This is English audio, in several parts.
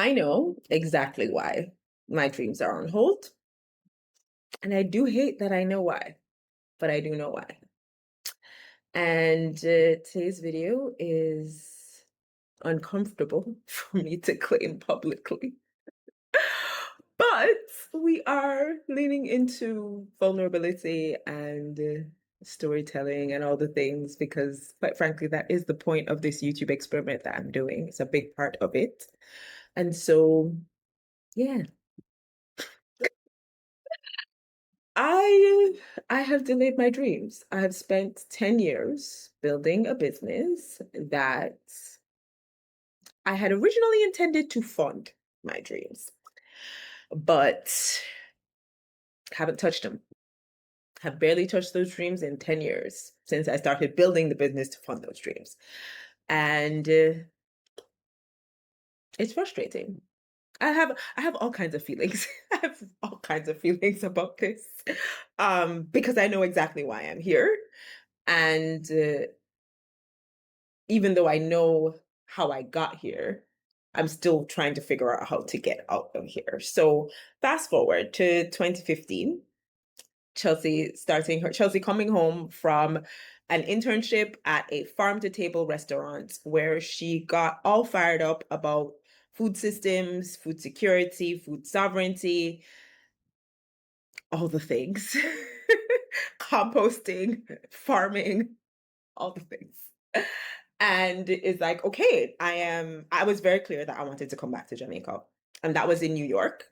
I know exactly why my dreams are on hold. And I do hate that I know why, but I do know why. And today's video is uncomfortable for me to claim publicly. But we are leaning into vulnerability and storytelling and all the things because, quite frankly, that is the point of this YouTube experiment that I'm doing. It's a big part of it. And so, yeah, I I have delayed my dreams. I have spent 10 years building a business that I had originally intended to fund my dreams, but haven't touched them. Have barely touched those dreams in 10 years since I started building the business to fund those dreams. And it's frustrating. I have all kinds of feelings. I have all kinds of feelings about this. Because I know exactly why I'm here. And even though I know how I got here, I'm still trying to figure out how to get out of here. So fast forward to 2015, Chelsea coming home from an internship at a farm to table restaurant where she got all fired up about food systems, food security, food sovereignty, all the things. Composting, farming, all the things. And it's like, okay, I was very clear that I wanted to come back to Jamaica. And that was in New York.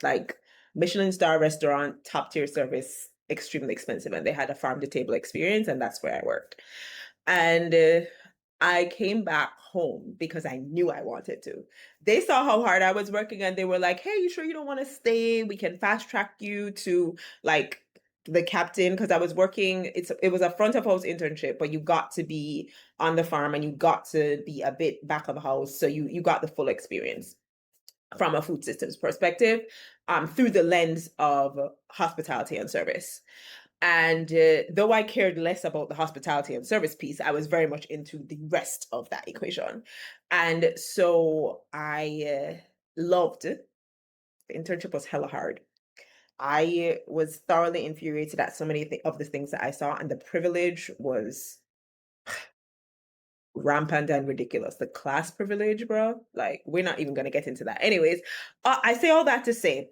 Like Michelin star restaurant, top tier service, extremely expensive. And they had a farm to table experience, and that's where I worked. And I came back home because I knew I wanted to. They saw how hard I was working and they were like, hey, you sure you don't want to stay? We can fast track you to like the captain because I was working. It was a front of house internship, but you got to be on the farm and you got to be a bit back of the house. So you got the full experience from a food systems perspective, through the lens of hospitality and service. And though I cared less about the hospitality and service piece, I was very much into the rest of that equation. And so I loved it. The internship was hella hard. I was thoroughly infuriated at so many of the things that I saw, and the privilege was rampant and ridiculous. The class privilege, bro. Like, we're not even going to get into that. Anyways, I say all that to say,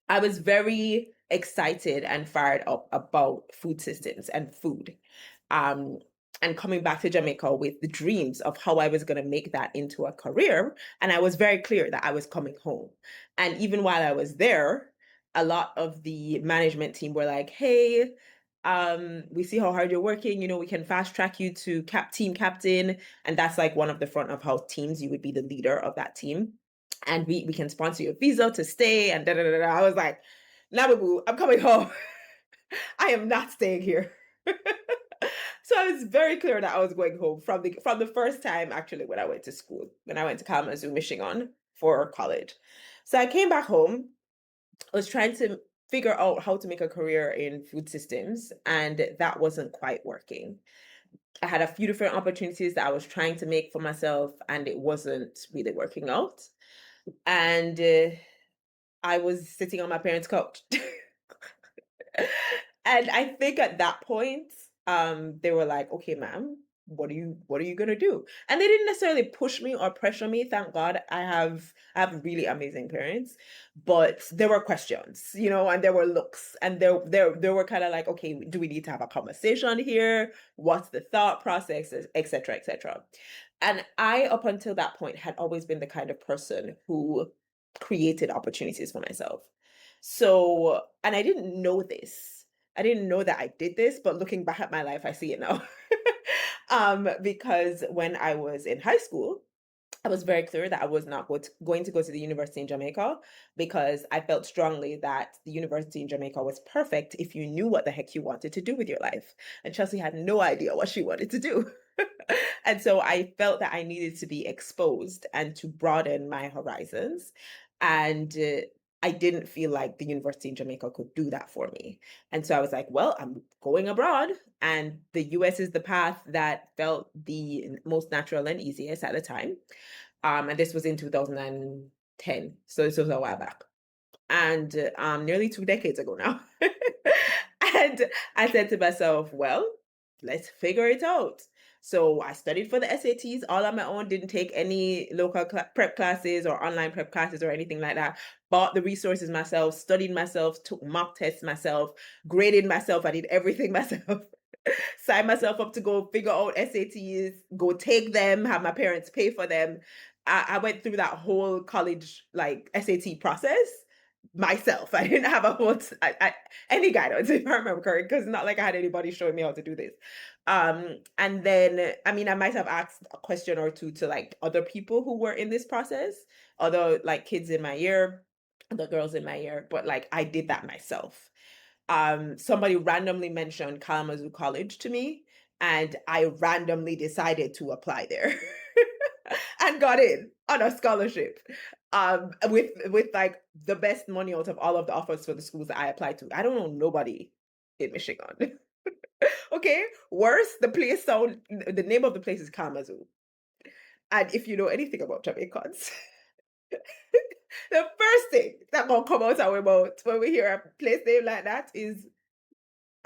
I was very excited and fired up about food systems and food. Um, and coming back to Jamaica with the dreams of how I was going to make that into a career. And I was very clear that I was coming home. And even while I was there, a lot of the management team were like, hey, we see how hard you're working. You know, we can fast track you to team captain. And that's like one of the front of house teams. You would be the leader of that team. And we can sponsor your visa to stay. And da da da da. I was like, nah, boo boo, I'm coming home. I am not staying here. So I was very clear that I was going home from the first time actually when I went to school, when I went to Kalamazoo, Michigan for college. So I came back home. I was trying to figure out how to make a career in food systems, and that wasn't quite working. I had a few different opportunities that I was trying to make for myself, and it wasn't really working out. And I was sitting on my parents' couch. And I think at that point, they were like, okay, ma'am, what are you gonna do? And they didn't necessarily push me or pressure me. Thank God I have really amazing parents. But there were questions, and there were looks, and there were kind of like, okay, do we need to have a conversation here? What's the thought process, et cetera, et cetera. And I, up until that point, had always been the kind of person who created opportunities for myself. So, and I didn't know this. I didn't know that I did this, but looking back at my life, I see it now. Because when I was in high school, I was very clear that I was not going to go to the university in Jamaica because I felt strongly that the university in Jamaica was perfect if you knew what the heck you wanted to do with your life. And Chelsea had no idea what she wanted to do. And so I felt that I needed to be exposed and to broaden my horizons. And I didn't feel like the university in Jamaica could do that for me. And so I was like, well, I'm going abroad, and the US is the path that felt the most natural and easiest at the time. And this was in 2010. So this was a while back. And nearly 2 decades ago now. And I said to myself, well, let's figure it out. So I studied for the SATs all on my own, didn't take any local prep classes or online prep classes or anything like that. Bought the resources myself, studied myself, took mock tests myself, graded myself. I did everything myself. Signed myself up to go figure out SATs, go take them, have my parents pay for them. I went through that whole college like SAT process myself. I didn't have a whole any guidance, if I remember correct, because it's not like I had anybody showing me how to do this. And then I mean, I might have asked a question or two to like other people who were in this process, other like kids in my year, other girls in my year, but like I did that myself. Somebody randomly mentioned Kalamazoo College to me, and I randomly decided to apply there and got in on a scholarship. With like the best money out of all of the offers for the schools that I applied to. I don't know nobody in Michigan. Okay, worse, the name of the place is Kalamazoo. And if you know anything about Jamaicans, the first thing that gonna come out our mouth when we hear a place name like that is,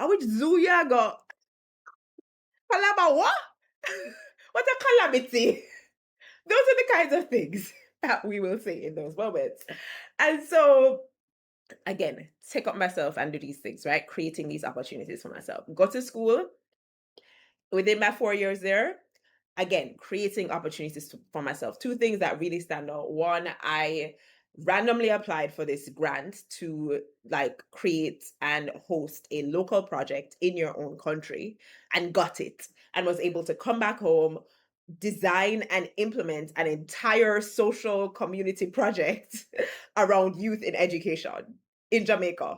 "I which zoo ya go? Palaba what? What a calamity!" Those are the kinds of things that we will say in those moments. And so, again, take up myself and do these things, right? Creating these opportunities for myself. Go to school within my 4 years there. Again, creating opportunities for myself. Two things that really stand out. One, I randomly applied for this grant to like create and host a local project in your own country and got it and was able to come back home, design and implement an entire social community project around youth in education in Jamaica.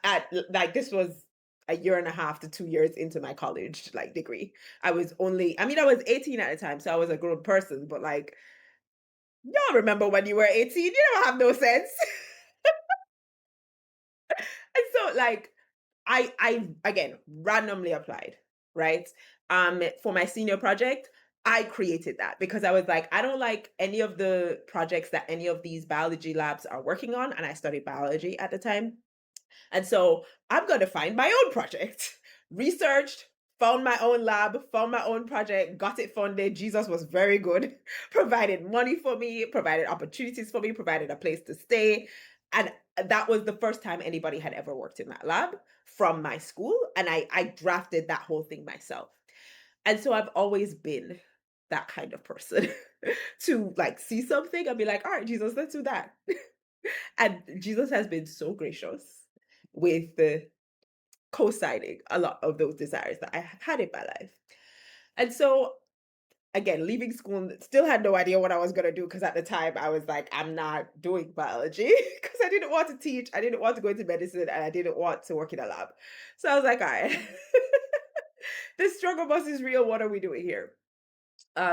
At like this was a year and a half to 2 years into my college like degree. I mean, I was 18 at the time, so I was a grown person, but like, y'all remember when you were 18, you don't have no sense. And so like I again randomly applied, right? For my senior project, I created that because I was like, I don't like any of the projects that any of these biology labs are working on. And I studied biology at the time. And so I'm going to find my own project. Researched, found my own lab, found my own project, got it funded. Jesus was very good, provided money for me, provided opportunities for me, provided a place to stay. And that was the first time anybody had ever worked in that lab from my school. And I drafted that whole thing myself. And so I've always been that kind of person to like see something and be like, all right, Jesus, let's do that. And Jesus has been so gracious with the co-signing a lot of those desires that I had in my life. And so again, leaving school, still had no idea what I was going to do because at the time I was like, I'm not doing biology because I didn't want to teach, I didn't want to go into medicine, and I didn't want to work in a lab. So I was like, all right, this struggle bus is real. What are we doing here?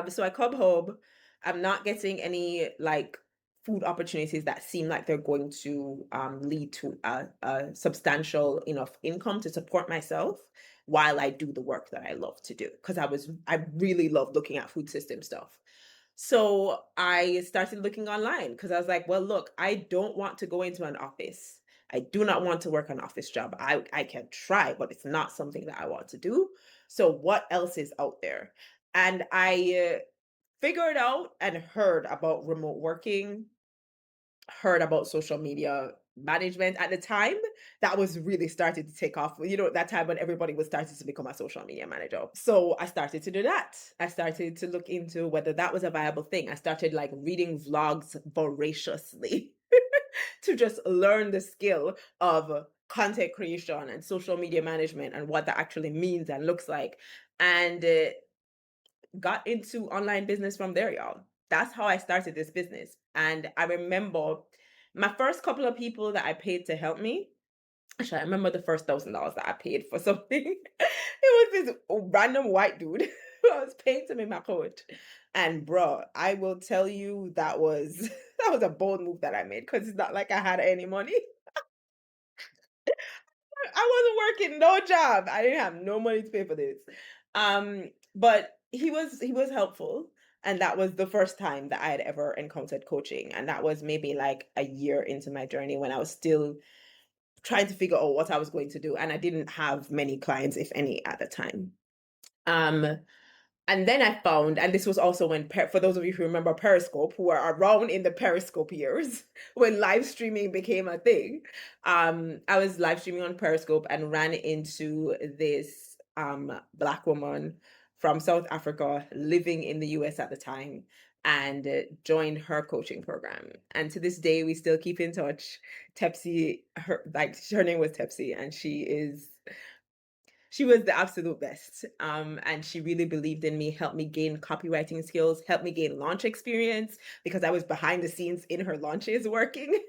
So I come home. I'm not getting any like food opportunities that seem like they're going to lead to a substantial enough income to support myself while I do the work that I love to do. Because I really love looking at food system stuff. So I started looking online because I was like, well, look, I don't want to go into an office. I do not want to work an office job. I can try, but it's not something that I want to do. So what else is out there? And I figured out and heard about remote working, heard about social media management at the time. That was really starting to take off. You know, that time when everybody was starting to become a social media manager. So I started to do that. I started to look into whether that was a viable thing. I started like reading vlogs voraciously to just learn the skill of content creation and social media management and what that actually means and looks like. And got into online business from there, y'all. That's how I started this business. And I remember my first couple of people that I paid to help me. Actually, I remember the first $1,000 that I paid for something. It was this random white dude who I was paying to make my coat. And bro, I will tell you that was that was a bold move that I made because it's not like I had any money. I wasn't working, no job. I didn't have no money to pay for this. But he was helpful. And that was the first time that I had ever encountered coaching. And that was maybe like a year into my journey when I was still trying to figure out what I was going to do. And I didn't have many clients, if any, at the time. Um, and then I found, and this was also when, for those of you who remember Periscope, who were around in the Periscope years, when live streaming became a thing, I was live streaming on Periscope and ran into this Black woman from South Africa living in the US at the time, and joined her coaching program. And to this day, we still keep in touch. Tepsi, her name was Tepsi, and she was the absolute best. And she really believed in me, helped me gain copywriting skills, helped me gain launch experience because I was behind the scenes in her launches working.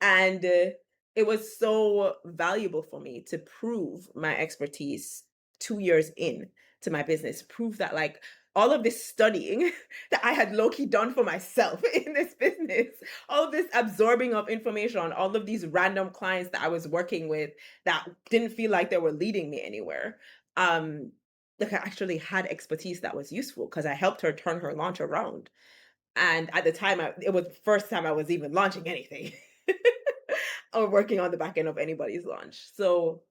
And it was so valuable for me to prove my expertise 2 years in to my business, prove that like all of this studying that I had low-key done for myself in this business, all of this absorbing of information, all of these random clients that I was working with that didn't feel like they were leading me anywhere. Like I actually had expertise that was useful because I helped her turn her launch around. And at the time, it was the first time I was even launching anything or working on the back end of anybody's launch. So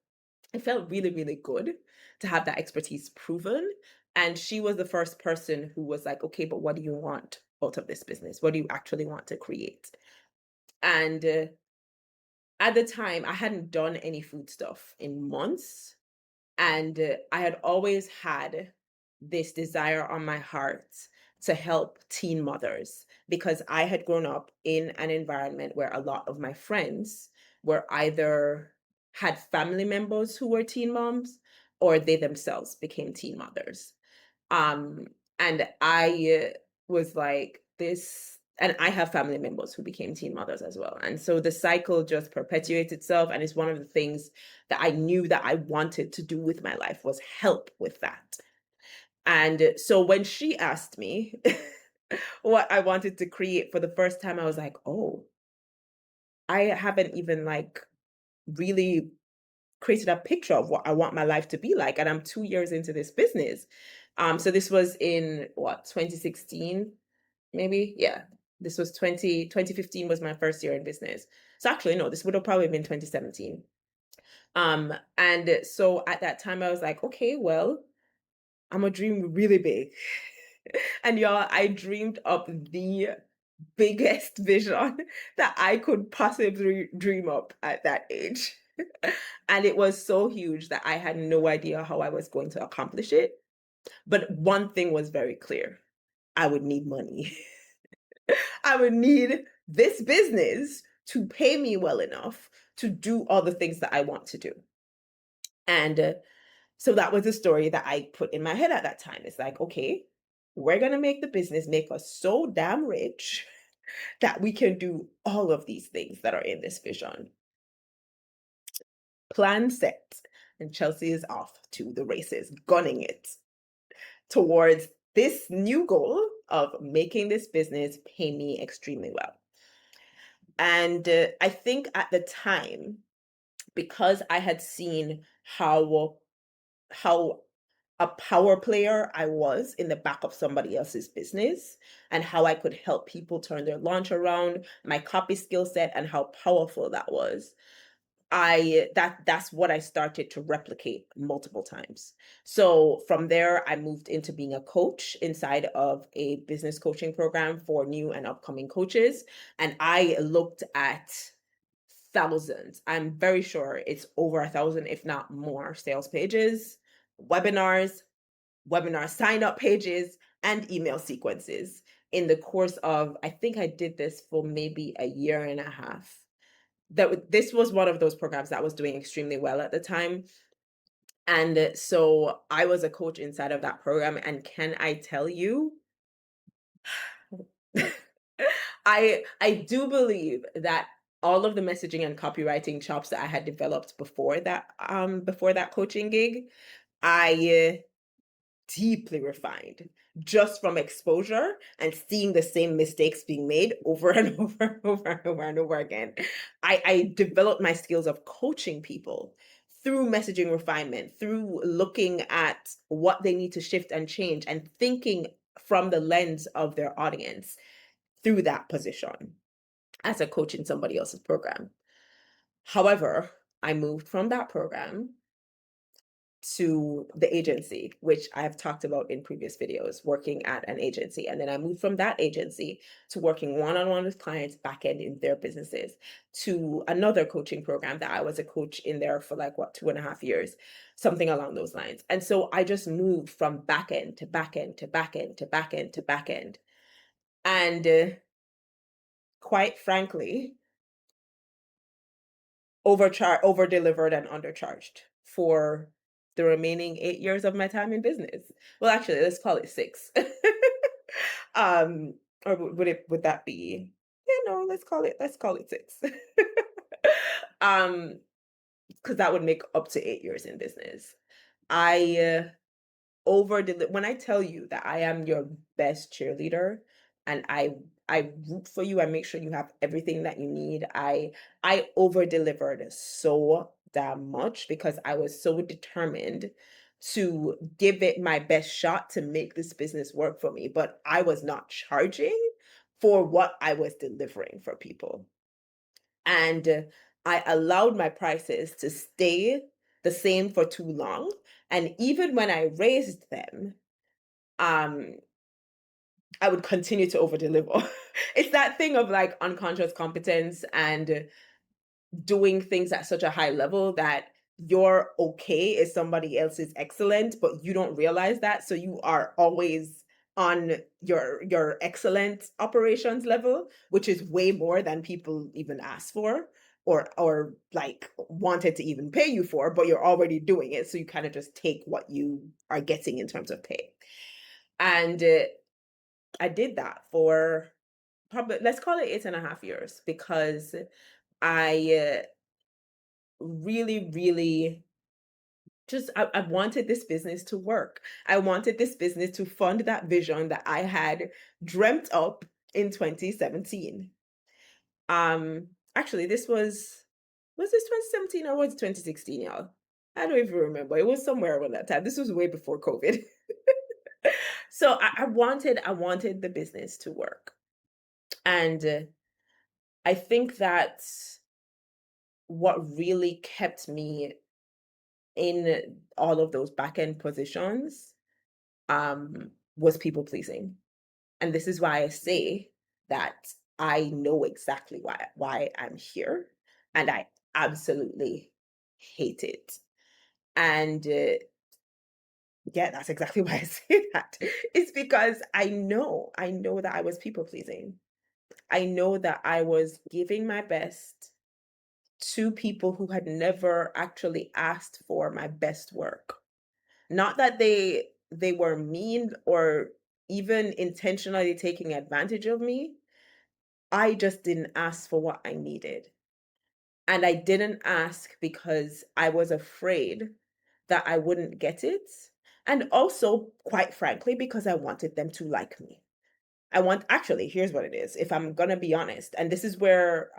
it felt really, really good to have that expertise proven. And she was the first person who was like, okay, but what do you want out of this business? What do you actually want to create? And at the time, I hadn't done any food stuff in months. And I had always had this desire on my heart to help teen mothers because I had grown up in an environment where a lot of my friends were either had family members who were teen moms or they themselves became teen mothers. Um, and I was like, this, and I have family members who became teen mothers as well. And so the cycle just perpetuates itself. And it's one of the things that I knew that I wanted to do with my life was help with that. And so when she asked me what I wanted to create for the first time, I was like, oh, I haven't even like really created a picture of what I want my life to be like. And I'm 2 years into this business. So this was in what, 2016, maybe? Yeah. This was 2015 was my first year in business. So actually, no, this would have probably been 2017. And so at that time I was like, okay, well, I'm gonna dream really big. And y'all, I dreamed up the biggest vision that I could possibly dream up at that age. And it was so huge that I had no idea how I was going to accomplish it. But one thing was very clear. I would need money. I would need this business to pay me well enough to do all the things that I want to do. And so that was the story that I put in my head at that time. It's like, okay, we're going to make the business make us so damn rich that we can do all of these things that are in this vision. Plan set. And Chelsea is off to the races, gunning it towards this new goal of making this business pay me extremely well. And I think at the time, because I had seen how a power player I was in the back of somebody else's business and how I could help people turn their launch around, my copy skill set and how powerful that was. That's what I started to replicate multiple times. So from there, I moved into being a coach inside of a business coaching program for new and upcoming coaches. And I looked at thousands. I'm very sure it's over 1,000, if not more, sales pages, webinars, webinar sign up pages, and email sequences in the course of, I think I did this for maybe a year and a half. This was one of those programs that was doing extremely well at the time. And so I was a coach inside of that program. And can I tell you, I do believe that all of the messaging and copywriting chops that I had developed before that coaching gig, I deeply refined just from exposure and seeing the same mistakes being made over and over and over and over and over again. I developed my skills of coaching people through messaging refinement, through looking at what they need to shift and change and thinking from the lens of their audience through that position as a coach in somebody else's program. However, I moved from that program to the agency, which I've talked about in previous videos, working at an agency. And then I moved from that agency to working one on one with clients back end in their businesses to another coaching program that I was a coach in there for like, what, 2.5 years, something along those lines. And so I just moved from back end to back end to back end to back end to back end. And quite frankly, over delivered and undercharged for the remaining 8 years of my time in business. Well, actually, let's call it 6. um, or would that be? Yeah, no, let's call it 6. um, because that would make up to 8 years in business. I when I tell you that I am your best cheerleader and I root for you, I make sure you have everything that you need. I over delivered so damn much because I was so determined to give it my best shot to make this business work for me, but I was not charging for what I was delivering for people. And I allowed my prices to stay the same for too long. And even when I raised them, um, I would continue to over deliver. It's that thing of like unconscious competence and doing things at such a high level that you're okay if somebody else is excellent, but you don't realize that. So you are always on your excellent operations level, which is way more than people even ask for or like wanted to even pay you for, but you're already doing it. So you kind of just take what you are getting in terms of pay. And I did that for probably, let's call it 8.5 years, because I really, really just, I wanted this business to work. I wanted this business to fund that vision that I had dreamt up in 2017. Actually, was this 2017 or was it 2016, y'all? I don't even remember. It was somewhere around that time. This was way before COVID. So I wanted the business to work. And I think that what really kept me in all of those back end positions was people pleasing. And this is why I say that I know exactly why I'm here, and I absolutely hate it. And yeah, that's exactly why I say that. It's because I know that I was people pleasing. I know that I was giving my best to people who had never actually asked for my best work. Not that they were mean or even intentionally taking advantage of me. I just didn't ask for what I needed. And I didn't ask because I was afraid that I wouldn't get it. And also, quite frankly, because I wanted them to like me. Actually, here's what it is. If I'm gonna be honest, and this is where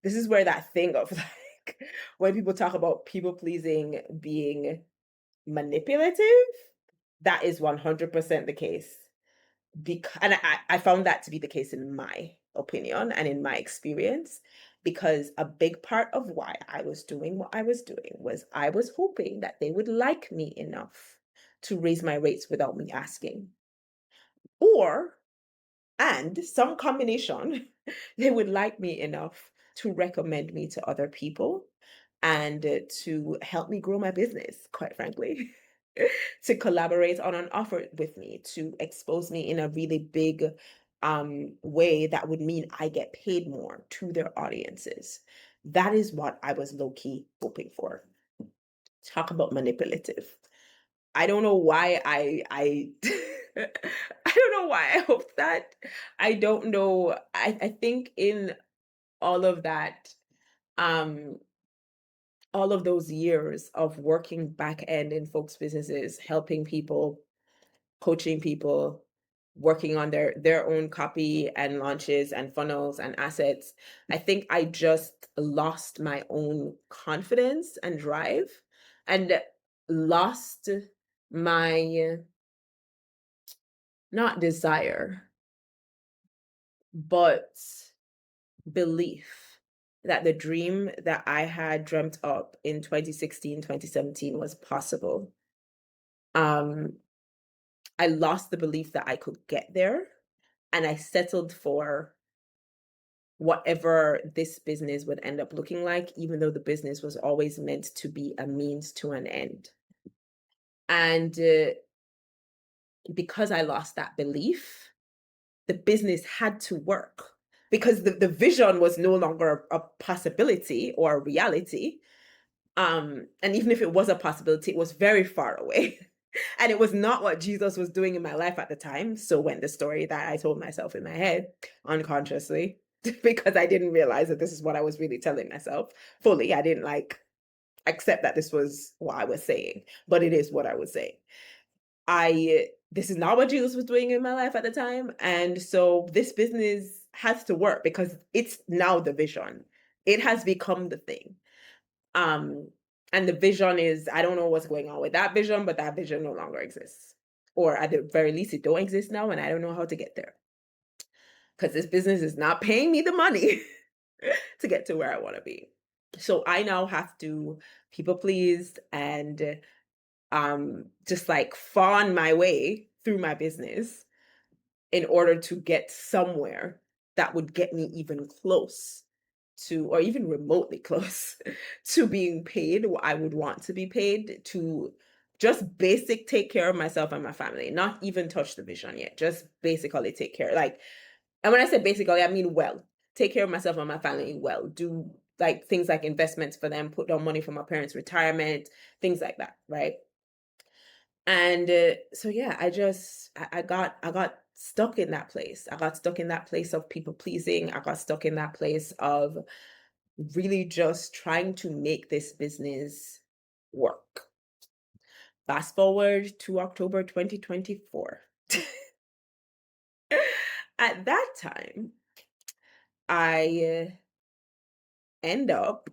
that thing of like when people talk about people pleasing being manipulative, that is 100% the case. And I found that to be the case in my opinion and in my experience, because a big part of why I was doing what I was doing was I was hoping that they would like me enough to raise my rates without me asking. Or, and some combination, they would like me enough to recommend me to other people and to help me grow my business, quite frankly. To collaborate on an offer with me, to expose me in a really big way that would mean I get paid more to their audiences. That is what I was low key hoping for. Talk about manipulative. I don't know why I I don't know why I hoped that. I don't know. I think in all of that, um, all of those years of working back end in folks' businesses, helping people, coaching people, working on their own copy and launches and funnels and assets, I think I just lost my own confidence and drive and lost my not desire, but belief that the dream that I had dreamt up in 2016, 2017 was possible. Um, I lost the belief that I could get there, and I settled for whatever this business would end up looking like, even though the business was always meant to be a means to an end. And because I lost that belief, the business had to work because the vision was no longer a possibility or a reality. And even if it was a possibility, it was very far away. And it was not what Jesus was doing in my life at the time. So went the story that I told myself in my head unconsciously, because I didn't realize that this is what I was really telling myself fully. I didn't like accept that this was what I was saying, but it is what I was saying. This is not what Jesus was doing in my life at the time. And so this business has to work because it's now the vision. It has become the thing. Um, and the vision is, I don't know what's going on with that vision, but that vision no longer exists. Or at the very least, it don't exist now, and I don't know how to get there. Because this business is not paying me the money to get to where I want to be. So I now have to people please and just like fawn my way through my business in order to get somewhere that would get me even close to, or even remotely close to being paid what I would want to be paid to just basic take care of myself and my family, not even touch the vision yet, just basically take care. Like, and when I say basically, I mean well, take care of myself and my family well, do like things like investments for them, put down money for my parents' retirement, things like that, right? And so yeah, I got stuck in that place. I got stuck in that place of people pleasing. I got stuck in that place of really just trying to make this business work. Fast forward to October 2024. At that time, I end up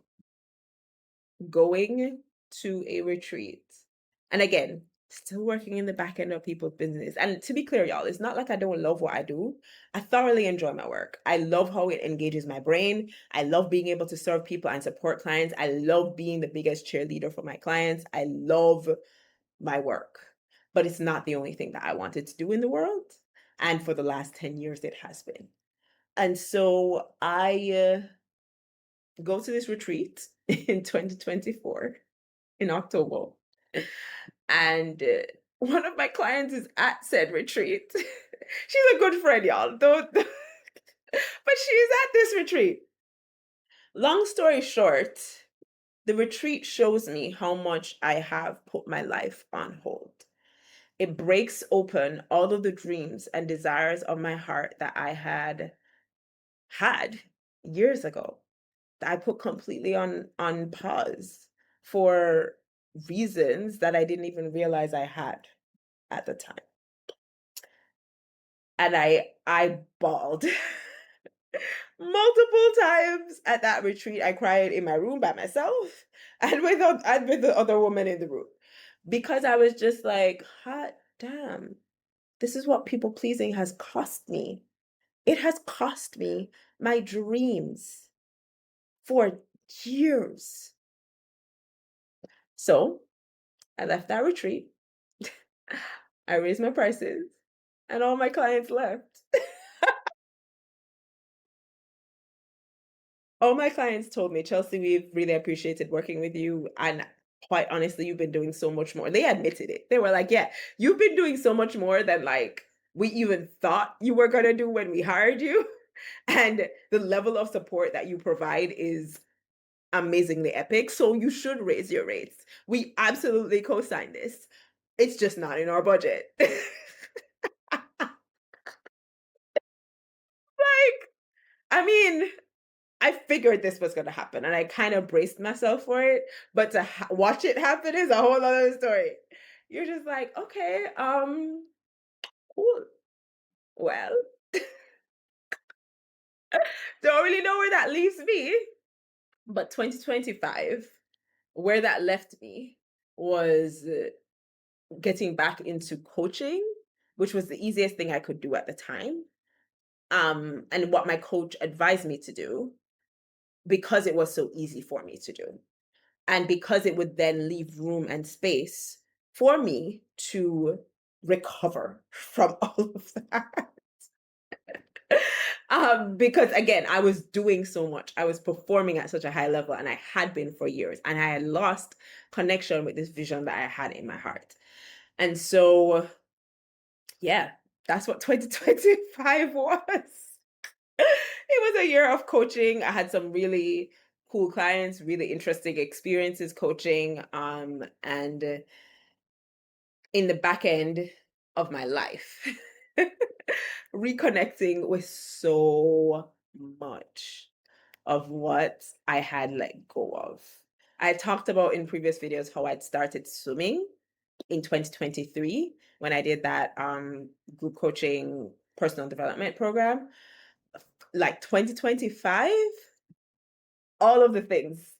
going to a retreat. And again, still working in the back end of people's business. And to be clear, y'all, it's not like I don't love what I do. I thoroughly enjoy my work. I love how it engages my brain. I love being able to serve people and support clients. I love being the biggest cheerleader for my clients. I love my work. But it's not the only thing that I wanted to do in the world. And for the last 10 years, it has been. And so I go to this retreat in 2024 in October. And one of my clients is at said retreat. She's a good friend, y'all. Don't, but she's at this retreat. Long story short, the retreat shows me how much I have put my life on hold. It breaks open all of the dreams and desires of my heart that I had years ago, that I put completely on pause for reasons that I didn't even realize I had at the time. And I bawled multiple times at that retreat. I cried in my room by myself and with the other woman in the room, because I was just like, hot damn, this is what people pleasing has cost me. It has cost me my dreams for years. So I left that retreat. I raised my prices and all my clients left. All my clients told me, Chelsea, we've really appreciated working with you. And quite honestly, you've been doing so much more. They admitted it. They were like, yeah, you've been doing so much more than like we even thought you were going to do when we hired you. And the level of support that you provide is amazingly epic. So you should raise your rates. We absolutely co-sign this. It's just not in our budget. Like, I mean, I figured this was going to happen and I kind of braced myself for it, but to watch it happen is a whole other story. You're just like, okay, cool. Well, don't really know where that leaves me, but 2025, where that left me was getting back into coaching which was the easiest thing I could do at the time. And what my coach advised me to do because it was so easy for me to do. And because it would then leave room and space for me to recover from all of that. Because again, I was doing so much. I was performing at such a high level, and I had been for years, and I had lost connection with this vision that I had in my heart. And so, yeah, that's what 2025 was. It was a year of coaching. I had some really cool clients, really interesting experiences coaching, and in the back end of my life, reconnecting with so much of what I had let go of. I talked about in previous videos how I'd started swimming in 2023 when I did that group coaching personal development program. Like 2025, all of the things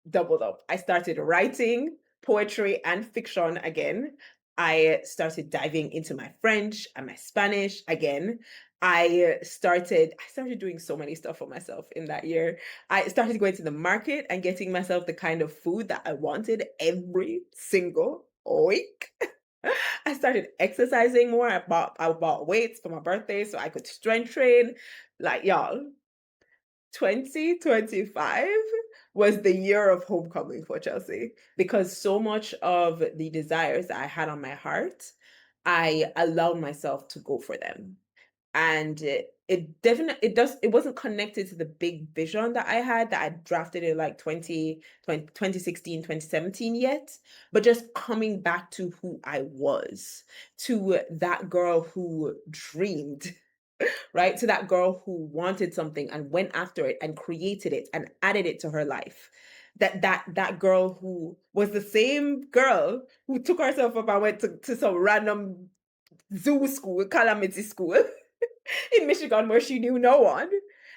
doubled up. I started writing poetry and fiction again. I started diving into my French and my Spanish again. I started doing so many stuff for myself in that year. I started going to the market and getting myself the kind of food that I wanted every single week. I started exercising more. I bought weights for my birthday so I could strength train. Like y'all, 2025 was the year of homecoming for Chelsea because so much of the desires that I had on my heart, I allowed myself to go for them. And it definitely it wasn't connected to the big vision that I had that I drafted in like 2016, 2017 yet, but just coming back to who I was, to that girl who dreamed, right? To that girl who wanted something and went after it and created it and added it to her life. That girl who was the same girl who took herself up and went to some random zoo school, Kalamazoo school in Michigan where she knew no one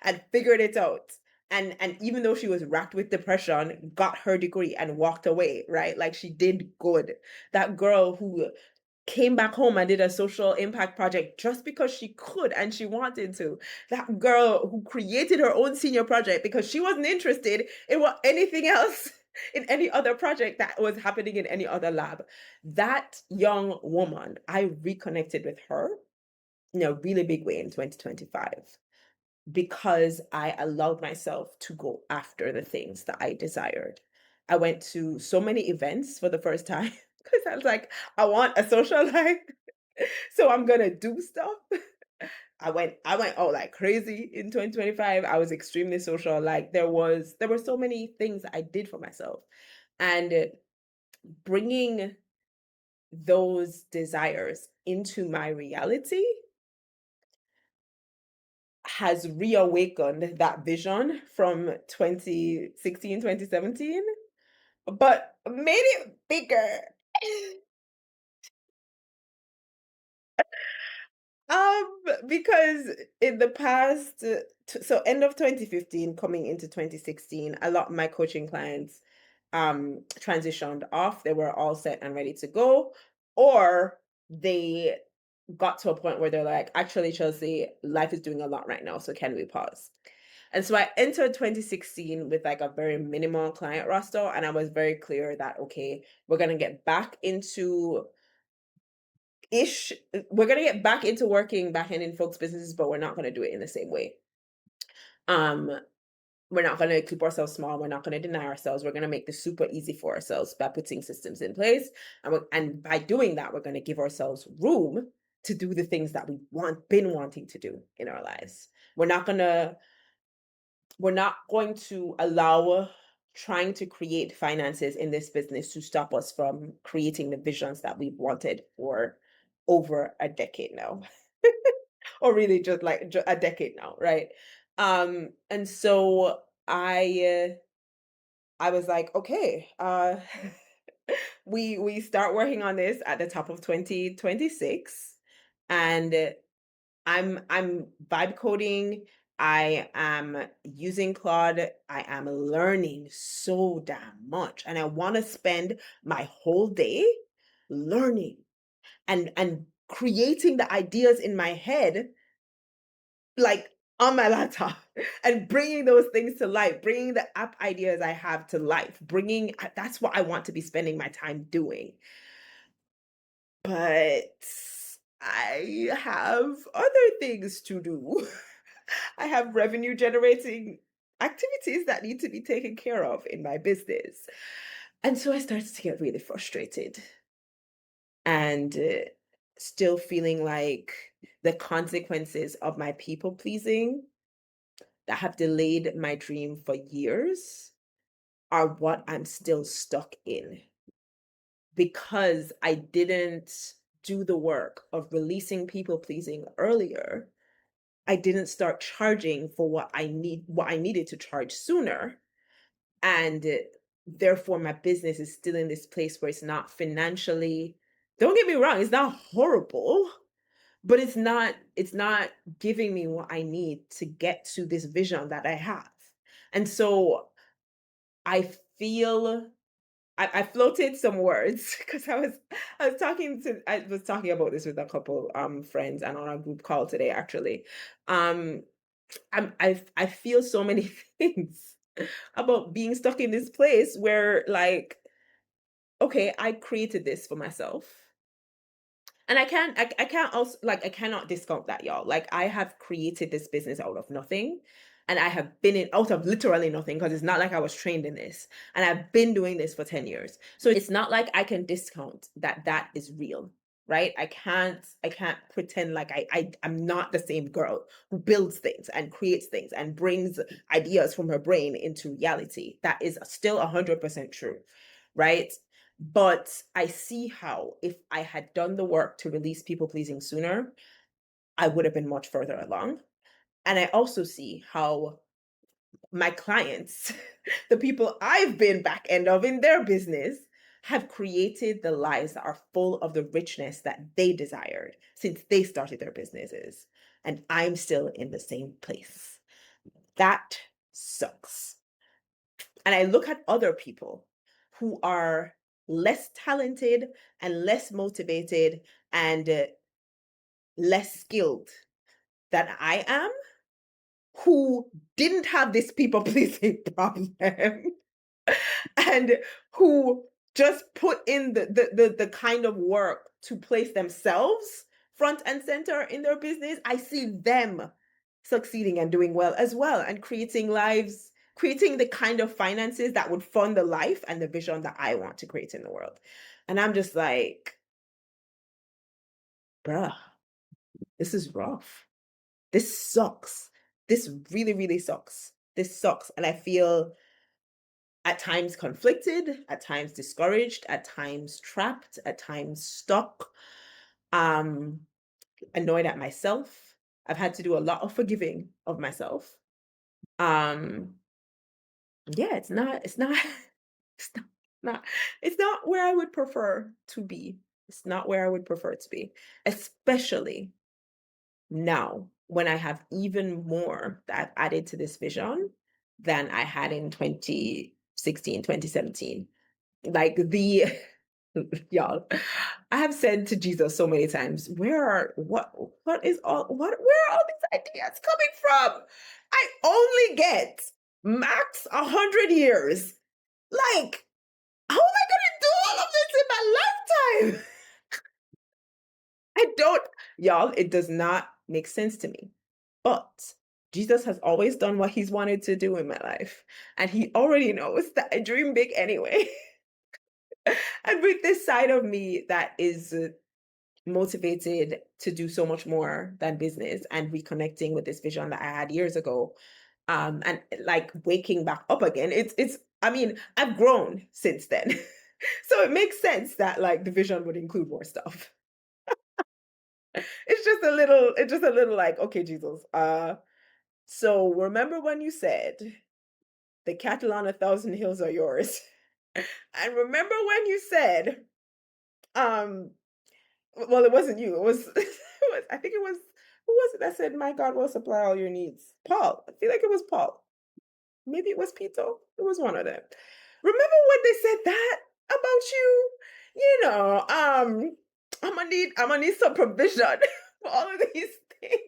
and figured it out. And even though she was racked with depression, got her degree and walked away, right? Like she did good. That girl who came back home and did a social impact project just because she could and she wanted to. That girl who created her own senior project because she wasn't interested in what anything else in any other project that was happening in any other lab. That young woman, I reconnected with her in a really big way in 2025 because I allowed myself to go after the things that I desired. I went to so many events for the first time because I was like, I want a social life. So I'm gonna do stuff. I went out like crazy in 2025. I was extremely social. Like there were so many things that I did for myself. And bringing those desires into my reality has reawakened that vision from 2016, 2017, but made it bigger. Because in the past, so end of 2015, coming into 2016, a lot of my coaching clients transitioned off. They were all set and ready to go, or they got to a point where they're like, actually, Chelsea, life is doing a lot right now, so can we pause? And so I entered 2016 with like a very minimal client roster, and I was very clear that okay, we're gonna get back into we're gonna get back into working back end in folks' businesses, but we're not gonna do it in the same way. Um, we're not gonna keep ourselves small. We're not gonna deny ourselves. We're gonna make this super easy for ourselves by putting systems in place, and by doing that, we're gonna give ourselves room to do the things that been wanting to do in our lives. We're not going to allow trying to create finances in this business to stop us from creating the visions that we've wanted for over a decade now. Or really just like a decade now, right? And so I was like, okay, we start working on this at the top of 2026, and I'm vibe coding. I am using Claude. I am learning so damn much. And I want to spend my whole day learning and creating the ideas in my head, like on my laptop, and bringing those things to life, bringing the app ideas I have to life, that's what I want to be spending my time doing. But I have other things to do. I have revenue generating activities that need to be taken care of in my business. And so I started to get really frustrated and still feeling like the consequences of my people pleasing that have delayed my dream for years are what I'm still stuck in, because I didn't do the work of releasing people pleasing earlier. I didn't start charging for what I needed to charge sooner. And therefore my business is still in this place where it's not financially, don't get me wrong, it's not horrible, but it's not giving me what I need to get to this vision that I have. And so I feel I floated some words because I was talking about this with a couple friends and on a group call today actually. Um I feel so many things about being stuck in this place where, like, okay, I created this for myself. And I can't also, like, I cannot discount that, y'all. Like, I have created this business out of nothing. And I have been in out of literally nothing, because it's not like I was trained in this. And I've been doing this for 10 years. So it's not like I can discount that that is real, right? I can't pretend like I'm not the same girl who builds things and creates things and brings ideas from her brain into reality. That is still 100% true, right? But I see how, if I had done the work to release people pleasing sooner, I would have been much further along. And I also see how my clients, the people I've been back end of in their business, have created the lives that are full of the richness that they desired since they started their businesses. And I'm still in the same place. That sucks. And I look at other people who are less talented and less motivated and less skilled than I am, who didn't have this people pleasing problem and who just put in the kind of work to place themselves front and center in their business. I see them succeeding and doing well as well, and creating the kind of finances that would fund the life and the vision that I want to create in the world. And I'm just like, bruh, this is rough. This sucks. This really, really sucks. This sucks. And I feel at times conflicted, at times discouraged, at times trapped, at times stuck, um, annoyed at myself. I've had to do a lot of forgiving of myself. Um, yeah, it's not, it's not where I would prefer to be. It's not where I would prefer to be, especially now when I have even more that I've added to this vision than I had in 2016, 2017. Like the y'all, I have said to Jesus so many times, where are all these ideas coming from? I only get max 100 years. Like, how am I gonna do all of this in my lifetime? I don't, y'all, it does not make sense to me. But Jesus has always done what he's wanted to do in my life. And he already knows that I dream big anyway. And with this side of me that is motivated to do so much more than business and reconnecting with this vision that I had years ago, and like waking back up again, it's I mean, I've grown since then. So it makes sense that like the vision would include more stuff. It's just a little like, okay, Jesus. So remember when you said the cattle on 1,000 hills are yours? And remember when you said, um, well, it wasn't you. It was, I think it was, who was it that said, my God will supply all your needs? Paul. I feel like it was Paul. Maybe it was Peter. It was one of them. Remember when they said that about you? You know, I'm gonna need some provision for all of these things.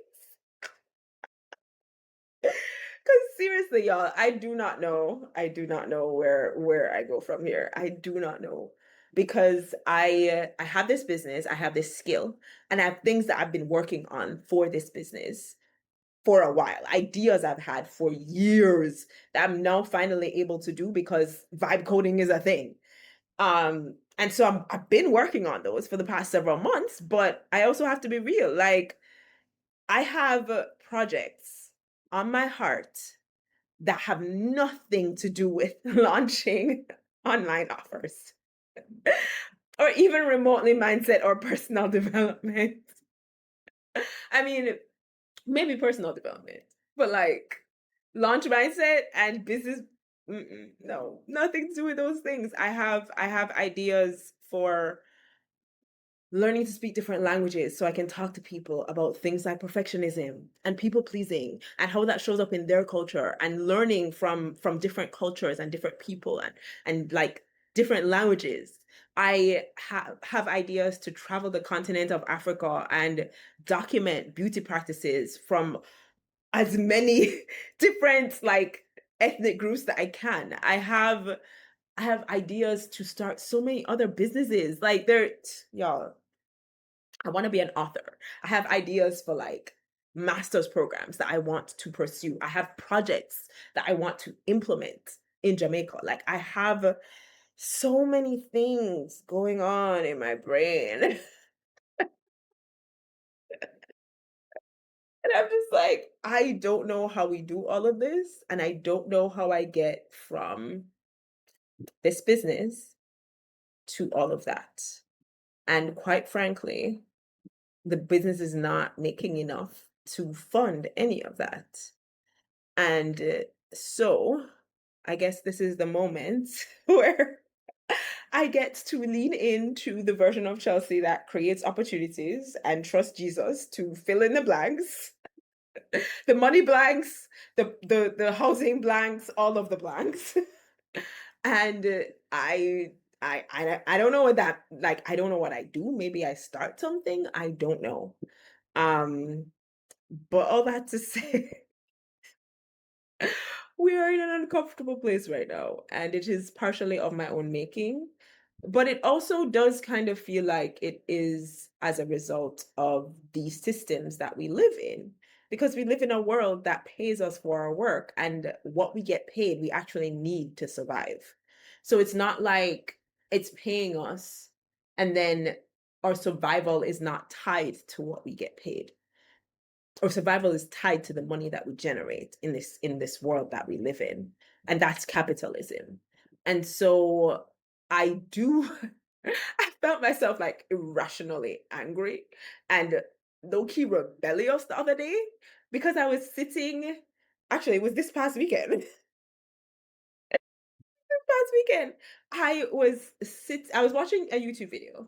Because seriously, y'all, I do not know. I do not know where I go from here. I do not know because I have this business, I have this skill, and I have things that I've been working on for this business for a while. Ideas I've had for years that I'm now finally able to do because vibe coding is a thing. And so I've been working on those for the past several months, but I also have to be real. Like I have projects on my heart that have nothing to do with launching online offers or even remotely mindset or personal development. I mean, maybe personal development, but like launch mindset and business, no, nothing to do with those things. I have ideas for learning to speak different languages so I can talk to people about things like perfectionism and people pleasing and how that shows up in their culture and learning from different cultures and different people and like different languages. I have ideas to travel the continent of Africa and document beauty practices from as many different like ethnic groups that I can. I have ideas to start so many other businesses. Like they're y'all, I want to be an author. I have ideas for like master's programs that I want to pursue. I have projects that I want to implement in Jamaica. Like I have so many things going on in my brain. And I'm just like, I don't know how we do all of this. And I don't know how I get from this business to all of that. And quite frankly, the business is not making enough to fund any of that. And so I guess this is the moment where I get to lean into the version of Chelsea that creates opportunities and trust Jesus to fill in the blanks, the money blanks, the housing blanks, all of the blanks. And I don't know what that like I don't know what I do. Maybe I start something. I don't know. Um, but all that to say, we are in an uncomfortable place right now, and it is partially of my own making. But it also does kind of feel like it is as a result of the systems that we live in, because we live in a world that pays us for our work, and what we get paid, we actually need to survive. So it's not like it's paying us and then our survival is not tied to what we get paid, or survival is tied to the money that we generate in this world that we live in, and that's capitalism. And so I do I felt myself like irrationally angry and low-key rebellious the other day because I was sitting, actually it was this past weekend. This past weekend I was watching a YouTube video.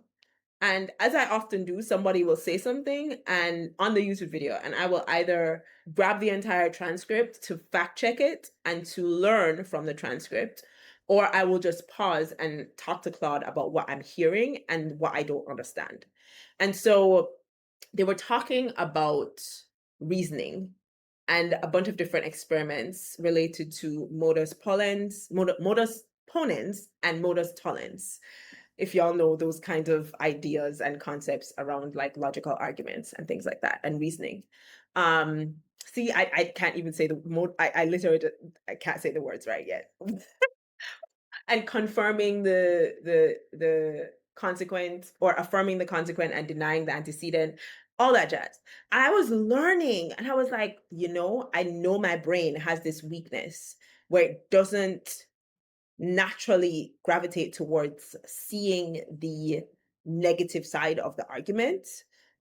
And as I often do, somebody will say something and on the YouTube video, and I will either grab the entire transcript to fact check it and to learn from the transcript, or I will just pause and talk to Claude about what I'm hearing and what I don't understand. And so they were talking about reasoning and a bunch of different experiments related to modus ponens and modus tollens, if y'all know those kind of ideas and concepts around like logical arguments and things like that and reasoning. Um, see, I can't even say I literally I can't say the words right yet. And confirming the consequent, or affirming the consequent and denying the antecedent, all that jazz. I was learning and I was like, I know my brain has this weakness where it doesn't naturally gravitate towards seeing the negative side of the argument.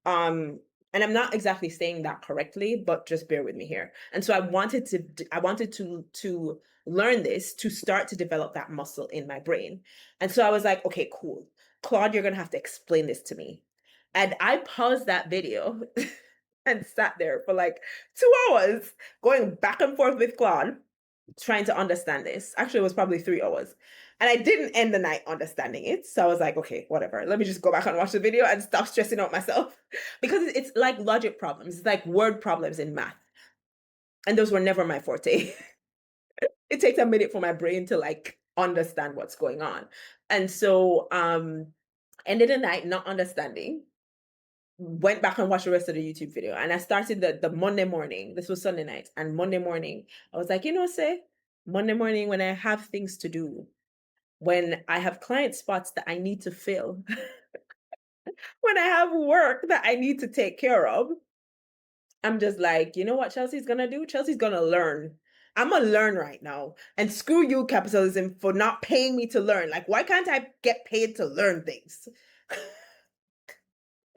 Um, and I'm not exactly saying that correctly, but just bear with me here. And so I wanted to learn this to start to develop that muscle in my brain. And so I was like, okay, cool. Claude, you're gonna have to explain this to me. And I paused that video and sat there for like 2 hours going back and forth with Claude trying to understand this. Actually, it was probably 3 hours. And I didn't end the night understanding it. So I was like, okay, whatever. Let me just go back and watch the video and stop stressing out myself. Because it's like logic problems, it's like word problems in math. And those were never my forte. It takes a minute for my brain to like understand what's going on. And so ended the night not understanding, went back and watched the rest of the YouTube video. And I started the Monday morning. This was Sunday night. And Monday morning, I was like, say, Monday morning when I have things to do, when I have client spots that I need to fill, when I have work that I need to take care of, I'm just like, you know what Chelsea's gonna do? Chelsea's gonna learn. I'm gonna learn right now. And screw you, capitalism, for not paying me to learn. Like, why can't I get paid to learn things?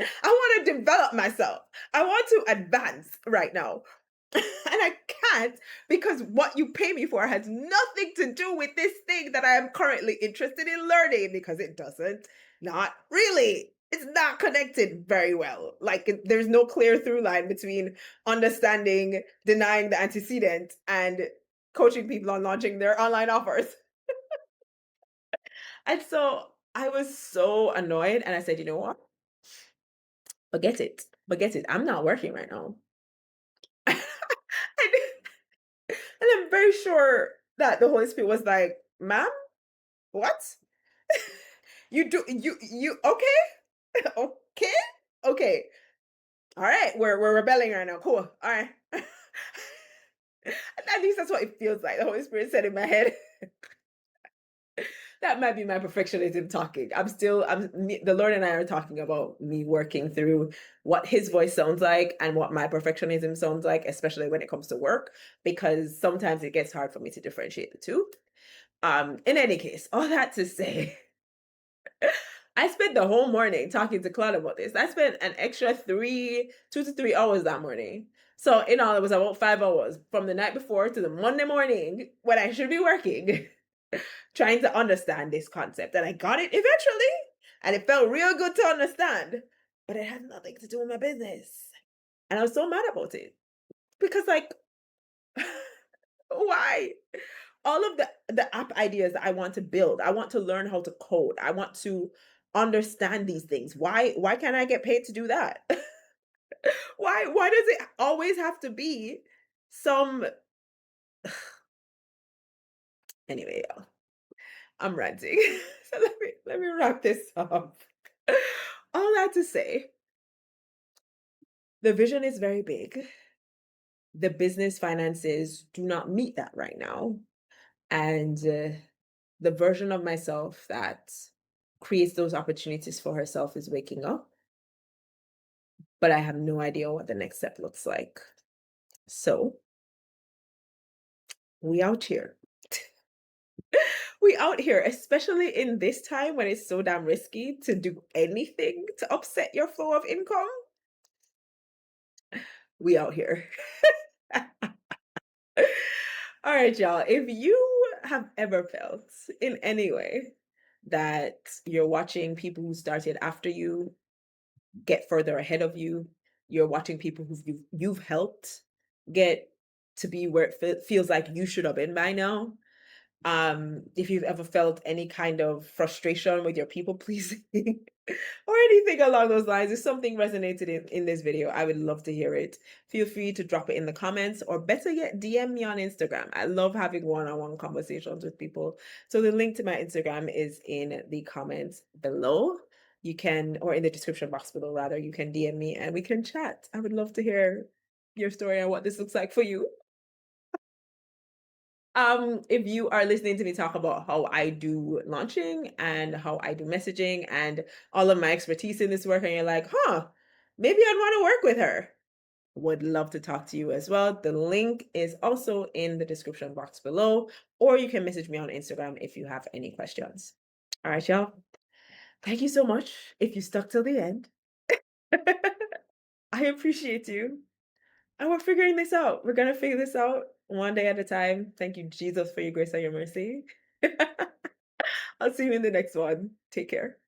I want to develop myself. I want to advance right now. And I can't because what you pay me for has nothing to do with this thing that I am currently interested in learning because it doesn't. Not really. It's not connected very well. Like there's no clear through line between understanding, denying the antecedent, and coaching people on launching their online offers. And so I was so annoyed and I said, you know what? Forget it. Forget it. I'm not working right now. and, and I'm very sure that the Holy Spirit was like, ma'am, what? You okay? Okay? Okay. All right, we're rebelling right now. Cool. All right. At least that's what it feels like. The Holy Spirit said in my head. That might be my perfectionism talking. The Lord and I are talking about me working through what his voice sounds like and what my perfectionism sounds like, especially when it comes to work, because sometimes it gets hard for me to differentiate the two. In any case, all that to say, I spent the whole morning talking to Claude about this. I spent an extra 2 to 3 hours that morning. So in all, it was about 5 hours from the night before to the Monday morning when I should be working, trying to understand this concept. And I got it eventually. And it felt real good to understand. But it had nothing to do with my business. And I was so mad about it. Because like, why? All of the app ideas that I want to build, I want to learn how to code. I want to understand these things. Why can't I get paid to do that? Why does it always have to be some anyway, y'all, I'm ranting. So let me wrap this up. All that to say, the vision is very big. The business finances do not meet that right now. And the version of myself that creates those opportunities for herself is waking up. But I have no idea what the next step looks like. So we out here. We out here, especially in this time when it's so damn risky to do anything to upset your flow of income. We out here. All right, y'all. If you have ever felt in any way that you're watching people who started after you get further ahead of you, you're watching people who you've helped get to be where it feels like you should have been by now. If you've ever felt any kind of frustration with your people pleasing or anything along those lines, if something resonated in this video, I would love to hear it. Feel free to drop it in the comments, or better yet, DM me on Instagram. I love having one-on-one conversations with people. So the link to my Instagram is in the comments below. You can, or in the description box below rather, you can DM me and we can chat. I would love to hear your story and what this looks like for you. If you are listening to me talk about how I do launching and how I do messaging and all of my expertise in this work, and you're like, maybe I'd want to work with her, would love to talk to you as well. The link is also in the description box below, or you can message me on Instagram if you have any questions. All right, y'all. Thank you so much if you stuck till the end. I appreciate you. And we're figuring this out. We're going to figure this out one day at a time. Thank you, Jesus, for your grace and your mercy. I'll see you in the next one. Take care.